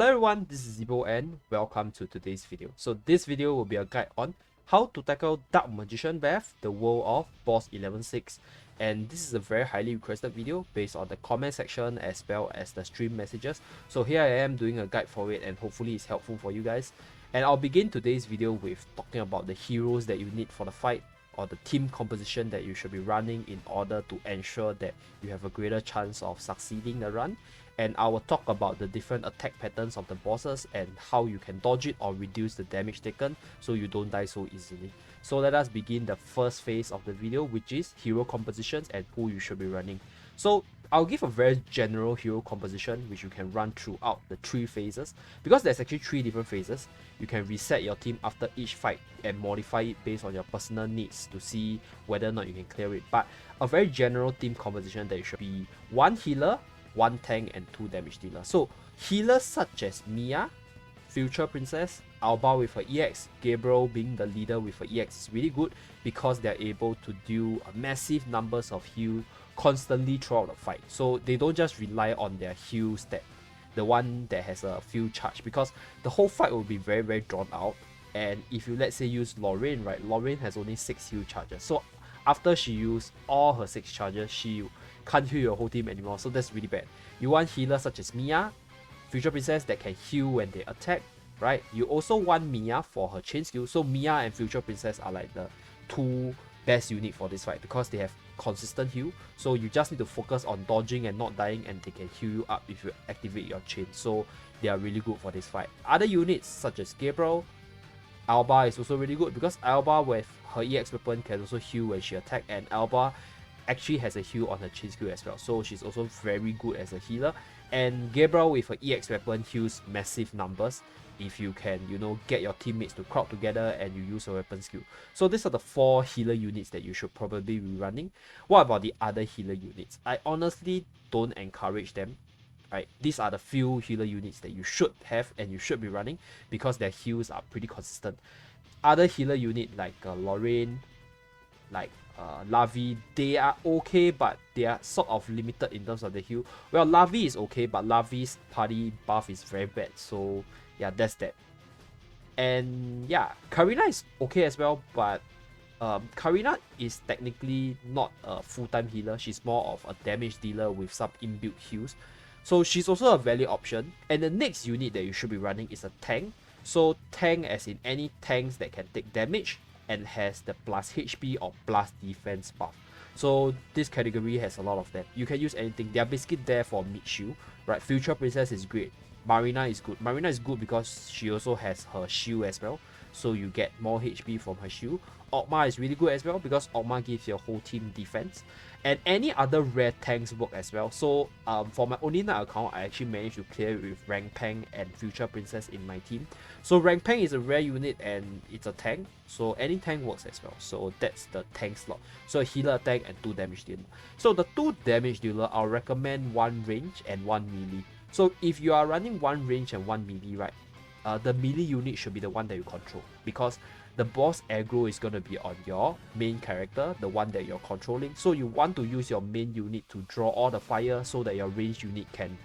Hello everyone, this is Zibo and welcome to today's video. So this video will be a guide on how to tackle Dark Magician Beth, the world of Boss 11.6. And this is a very highly requested video based on the comment section as well as the stream messages. So here I am doing a guide for it and hopefully it's helpful for you guys. And I'll begin today's video with talking about the heroes that you need for the fight, or the team composition that you should be running in order to ensure that you have a greater chance of succeeding the run. And I will talk about the different attack patterns of the bosses and how you can dodge it or reduce the damage taken so you don't die so easily. So let us begin the first phase of the video, which is hero compositions and who you should be running. So I'll give a very general hero composition which you can run throughout the 3 phases, because there's actually 3 different phases. You can reset your team after each fight and modify it based on your personal needs to see whether or not you can clear it. But a very general team composition that you should be 1 healer, 1 tank and 2 damage dealer. So healers such as Mia, Future Princess, Alba with her EX, Gabriel being the leader with her EX is really good because they're able to do massive numbers of heal constantly throughout the fight. So they don't just rely on their heal stat, the one that has a few charge, because the whole fight will be very drawn out. And if you let's say use Lorraine, right, Lorraine has only 6 heal charges. So after she used all her 6 charges, she can't heal your whole team anymore, so that's really bad. You want healers such as Mia, Future Princess that can heal when they attack, right? You also want Mia for her chain skill. So Mia and Future Princess are like the 2 best unit for this fight because they have consistent heal. So you just need to focus on dodging and not dying, and they can heal you up if you activate your chain. So they are really good for this fight. Other units such as Gabriel, Alba is also really good because Alba with her EX weapon can also heal when she attacks, and Alba actually has a heal on her chain skill as well, so she's also very good as a healer. And Gabriel with her EX weapon heals massive numbers if you can, you know, get your teammates to crowd together and you use a weapon skill. So these are the 4 healer units that you should probably be running. What about the other healer units? I honestly don't encourage them. Right, these are the few healer units that you should have and you should be running because their heals are pretty consistent. Other healer unit like Lorraine, like Lavi, they are okay, but they are sort of limited in terms of the heal. Well, Lavi is okay, but Lavi's party buff is very bad, so yeah, that's that. And yeah, Karina is okay as well, but Karina is technically not a full-time healer. She's more of a damage dealer with some inbuilt heals, so she's also a valid option. And the next unit that you should be running is a tank. So tank as in any tanks that can take damage and has the plus HP or plus defense buff. So this category has a lot of them. You can use anything. They are basically there for mid shield, right? Future Princess is great. Marina is good. Marina is good because she also has her shield as well, so you get more HP from her shield. Ogma is really good as well because Ogma gives your whole team defense. And any other rare tanks work as well. So for my Oni Knight account, I actually managed to clear it with Rank Peng and Future Princess in my team. So Rank Peng is a rare unit and it's a tank, so any tank works as well. So that's the tank slot. So a healer, tank and 2 damage dealer. So the 2 damage dealer, I'll recommend 1 range and 1 melee. So if you are running 1 range and 1 melee, right, the melee unit should be the one that you control, because the boss aggro is going to be on your main character, the one that you're controlling. So you want to use your main unit to draw all the fire so that your range unit can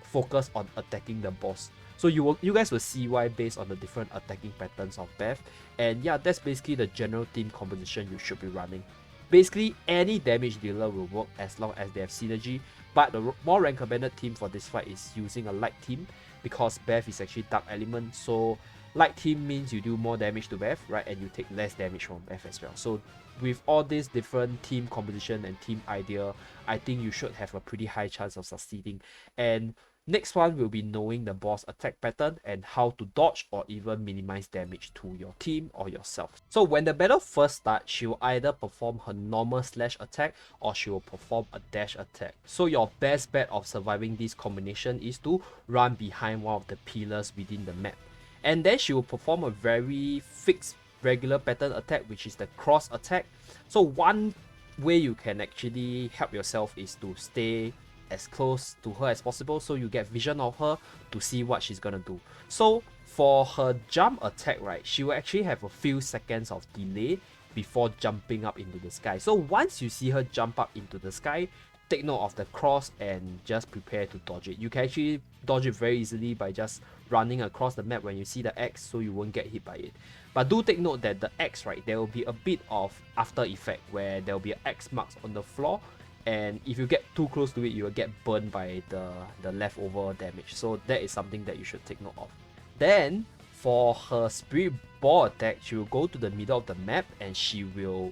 focus on attacking the boss. So you guys will see why based on the different attacking patterns of Beth. And yeah, that's basically the general team composition you should be running. Basically, any damage dealer will work as long as they have synergy, but the more recommended team for this fight is using a light team because Beth is actually dark element. So light team means you do more damage to Beth, right, and you take less damage from Beth as well. So with all these different team composition and team idea, I think you should have a pretty high chance of succeeding. And next one will be knowing the boss attack pattern and how to dodge or even minimize damage to your team or yourself. So when the battle first starts, she will either perform her normal slash attack or she will perform a dash attack. So your best bet of surviving this combination is to run behind one of the pillars within the map. And then she will perform a very fixed regular pattern attack, which is the cross attack. So one way you can actually help yourself is to stay as close to her as possible so you get vision of her to see what she's gonna do. So for her jump attack, right, she will actually have a few seconds of delay before jumping up into the sky. So once you see her jump up into the sky, take note of the cross and just prepare to dodge it. You can actually dodge it very easily by just running across the map when you see the X, so you won't get hit by it. But do take note that the X, right, there will be a bit of after effect where there will be X marks on the floor, and if you get too close to it, you will get burned by the leftover damage. So that is something that you should take note of. Then for her Spirit Ball attack, she will go to the middle of the map and she will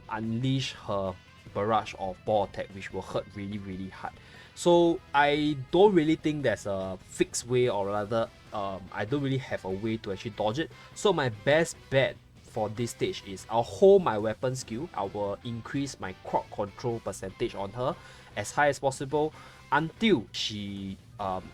unleash her barrage of ball attack, which will hurt really hard. So I don't really think there's a fixed way, or rather I don't really have a way to actually dodge it. So my best bet for this stage is I'll hold my weapon skill. I will increase my crowd control percentage on her as high as possible until she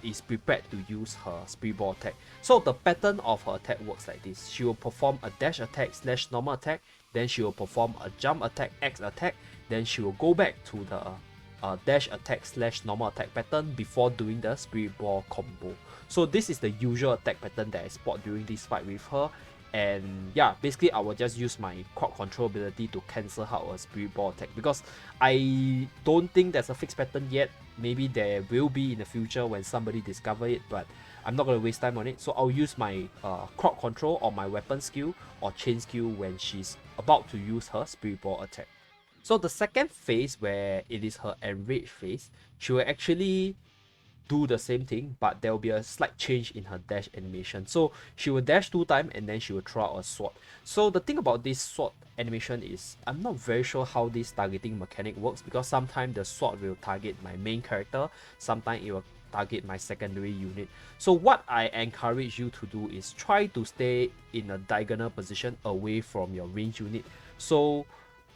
is prepared to use her Spirit Ball attack. So the pattern of her attack works like this. She will perform a dash attack / normal attack, then she will perform a jump attack X attack, then she will go back to the dash attack / normal attack pattern before doing the Spirit Ball combo. So this is the usual attack pattern that I spot during this fight with her. And yeah, basically I will just use my crowd control ability to cancel out a Spirit Ball attack, because I don't think there's a fixed pattern yet. Maybe there will be in the future when somebody discover it, but I'm not going to waste time on it. So I'll use my crowd control or my weapon skill or chain skill when she's about to use her Spirit Ball attack. So the second phase, where it is her enrage phase, she will actually do the same thing, but there will be a slight change in her dash animation. So she will dash 2 times and then she will throw out a sword. So the thing about this sword animation is I'm not very sure how this targeting mechanic works, because sometimes the sword will target my main character, sometimes it will target my secondary unit. So what I encourage you to do is try to stay in a diagonal position away from your range unit. So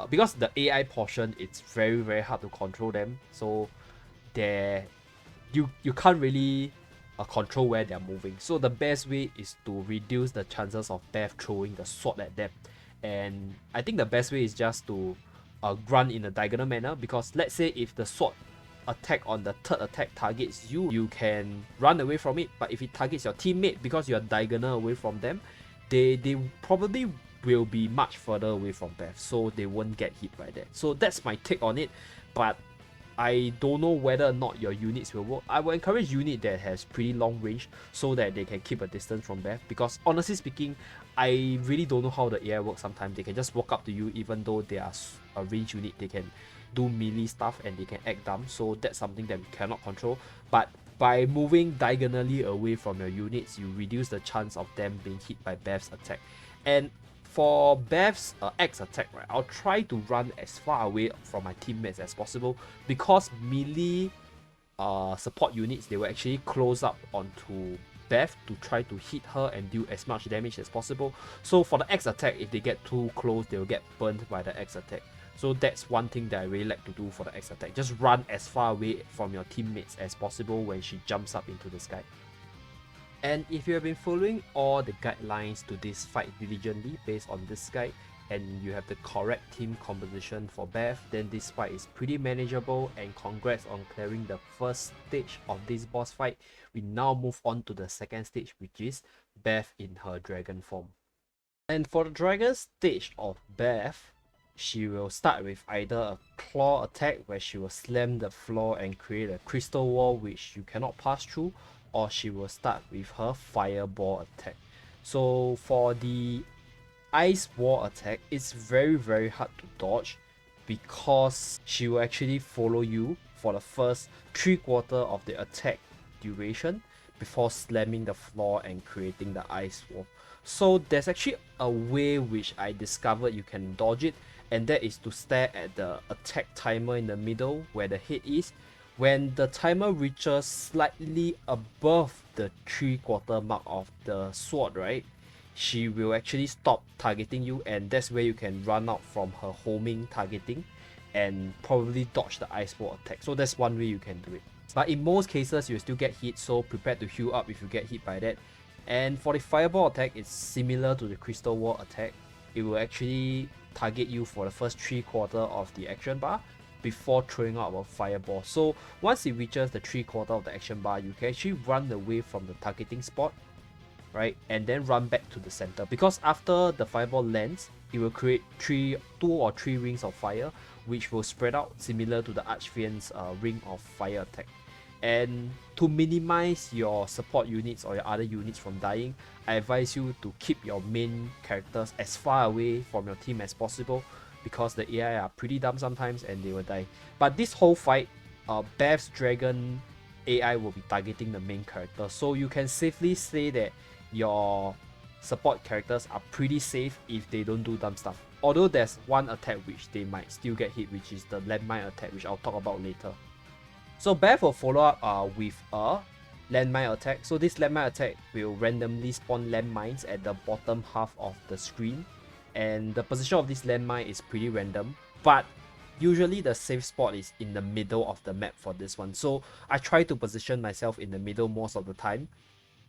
because the AI portion, it's very hard to control them, so you can't really control where they're moving. So the best way is to reduce the chances of Beth throwing the sword at them. And I think the best way is just to run in a diagonal manner, because let's say if the sword attack on the third attack targets you, you can run away from it. But if it targets your teammate, because you are diagonal away from them, they probably will be much further away from Beth, so they won't get hit by that. So that's my take on it, but I don't know whether or not your units will work. I will encourage unit that has pretty long range so that they can keep a distance from Beth, because honestly speaking, I really don't know how the AI works. Sometimes they can just walk up to you even though they are a range unit. They can do melee stuff and they can act dumb, so that's something that we cannot control. But by moving diagonally away from your units, you reduce the chance of them being hit by Beth's attack. And for Beth's X attack, right, I'll try to run as far away from my teammates as possible, because melee support units, they will actually close up onto Beth to try to hit her and do as much damage as possible. So for the X attack, if they get too close, they will get burned by the X attack. So that's one thing that I really like to do for the X attack. Just run as far away from your teammates as possible when she jumps up into the sky. And if you have been following all the guidelines to this fight diligently based on this guide, and you have the correct team composition for Beth, then this fight is pretty manageable, and congrats on clearing the first stage of this boss fight. We now move on to the second stage, which is Beth in her dragon form. And for the dragon stage of Beth, she will start with either a claw attack where she will slam the floor and create a crystal wall which you cannot pass through, or she will start with her fireball attack. So for the ice wall attack, it's very hard to dodge, because she will actually follow you for the first 3/4 of the attack duration before slamming the floor and creating the ice wall. So there's actually a way which I discovered you can dodge it, and that is to stare at the attack timer in the middle where the head is. When the timer reaches slightly above the 3/4 mark of the sword, right, she will actually stop targeting you, and that's where you can run out from her homing targeting and probably dodge the ice wall attack. So that's one way you can do it. But in most cases, you'll still get hit, so prepare to heal up if you get hit by that. And for the fireball attack, it's similar to the crystal wall attack. It will actually target you for the first 3/4 of the action bar before throwing out a fireball. So once it reaches the 3/4 of the action bar, you can actually run away from the targeting spot, right, and then run back to the center, because after the fireball lands, it will create two or three rings of fire, which will spread out similar to the Archfiend's ring of fire attack. And to minimize your support units or your other units from dying, I advise you to keep your main characters as far away from your team as possible, because the AI are pretty dumb sometimes and they will die. But this whole fight, Beth's dragon AI will be targeting the main character, so you can safely say that your support characters are pretty safe if they don't do dumb stuff. Although there's one attack which they might still get hit, which is the landmine attack, which I'll talk about later. So Beth will follow up with a landmine attack. So this landmine attack will randomly spawn landmines at the bottom half of the screen, and the position of this landmine is pretty random, but usually the safe spot is in the middle of the map for this one. So I try to position myself in the middle most of the time,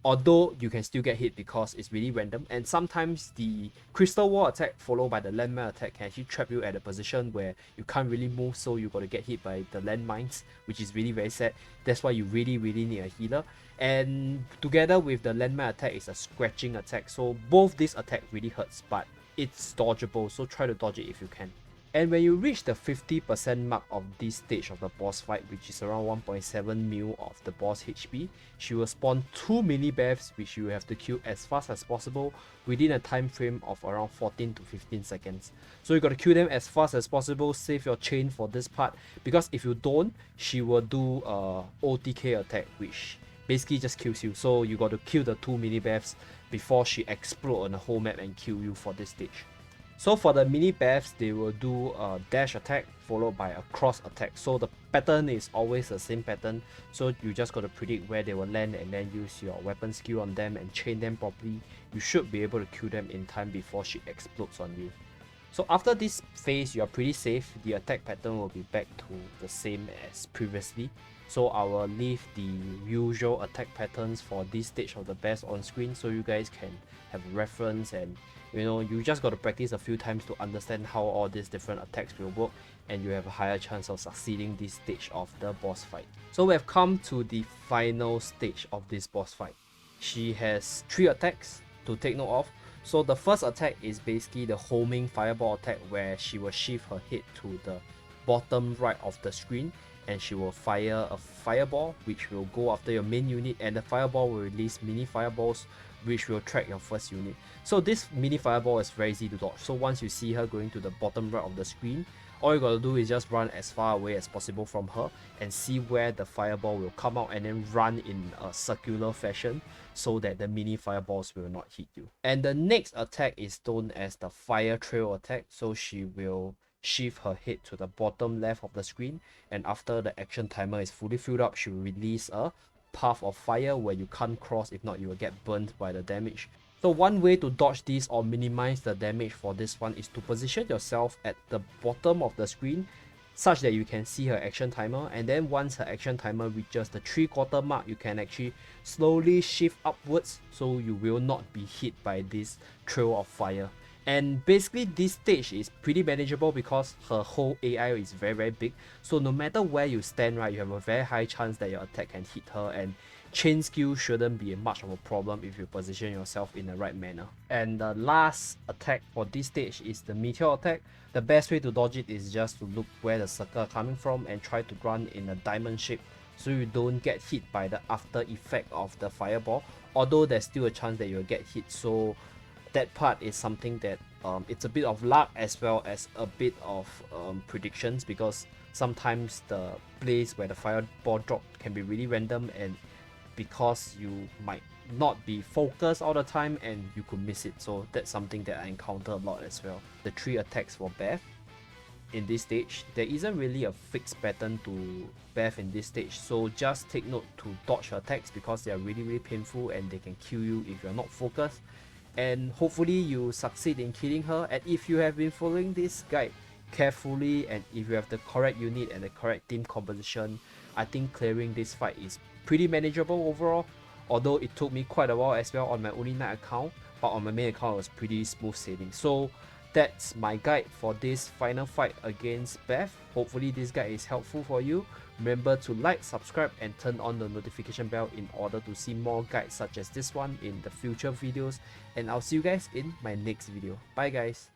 although you can still get hit because it's really random, and sometimes the crystal wall attack followed by the landmine attack can actually trap you at a position where you can't really move, so you got to get hit by the landmines, which is really very sad. That's why you really need a healer. And together with the landmine attack is a scratching attack, so both this attack really hurts, but it's dodgeable, so try to dodge it if you can. And when you reach the 50% mark of this stage of the boss fight, which is around 1.7 mil of the boss HP, she will spawn 2 mini Beths, which you have to kill as fast as possible within a time frame of around 14 to 15 seconds. So you got to kill them as fast as possible, save your chain for this part, because if you don't, she will do a OTK attack, which basically just kills you. So you got to kill the 2 mini Beths before she explodes on the whole map and kill you for this stage. So for the mini Beths, they will do a dash attack followed by a cross attack. So the pattern is always the same pattern. So you just got to predict where they will land and then use your weapon skill on them and chain them properly. You should be able to kill them in time before she explodes on you. So after this phase, you are pretty safe. The attack pattern will be back to the same as previously. So I will leave the usual attack patterns for this stage of the Beths on screen, so you guys can have a reference, and you just got to practice a few times to understand how all these different attacks will work, and you have a higher chance of succeeding this stage of the boss fight. So we have come to the final stage of this boss fight. She has 3 attacks to take note of. So the first attack is basically the homing fireball attack, where she will shift her head to the bottom right of the screen and she will fire a fireball which will go after your main unit, and the fireball will release mini fireballs which will track your first unit. So this mini fireball is very easy to dodge. So once you see her going to the bottom right of the screen, all you gotta do is just run as far away as possible from her and see where the fireball will come out, and then run in a circular fashion so that the mini fireballs will not hit you. And the next attack is known as the fire trail attack. So she will shift her head to the bottom left of the screen, and after the action timer is fully filled up, she will release a path of fire where you can't cross, if not you will get burnt by the damage. So one way to dodge this or minimize the damage for this one is to position yourself at the bottom of the screen such that you can see her action timer, and then once her action timer reaches the 3/4 mark, you can actually slowly shift upwards so you will not be hit by this trail of fire. And basically this stage is pretty manageable because her whole AI is very big, so no matter where you stand, right, you have a very high chance that your attack can hit her, and chain skill shouldn't be much of a problem if you position yourself in the right manner. And the last attack for this stage is the meteor attack. The best way to dodge it is just to look where the circle are coming from and try to run in a diamond shape so you don't get hit by the after effect of the fireball, although there's still a chance that you'll get hit. So that part is something that it's a bit of luck as well as a bit of predictions, because sometimes the place where the fireball drop can be really random, and because you might not be focused all the time and you could miss it. So that's something that I encounter a lot as well. The 3 attacks for Beth in this stage, there isn't really a fixed pattern to Beth in this stage, so just take note to dodge her attacks because they are really painful and they can kill you if you're not focused. And hopefully you succeed in killing her. And if you have been following this guide carefully, and if you have the correct unit and the correct team composition, I think clearing this fight is pretty manageable overall, although it took me quite a while as well on my only night account, but on my main account it was pretty smooth sailing. So that's my guide for this final fight against Beth. Hopefully this guide is helpful for you. Remember to like, subscribe and turn on the notification bell in order to see more guides such as this one in the future videos, and I'll see you guys in my next video. Bye guys.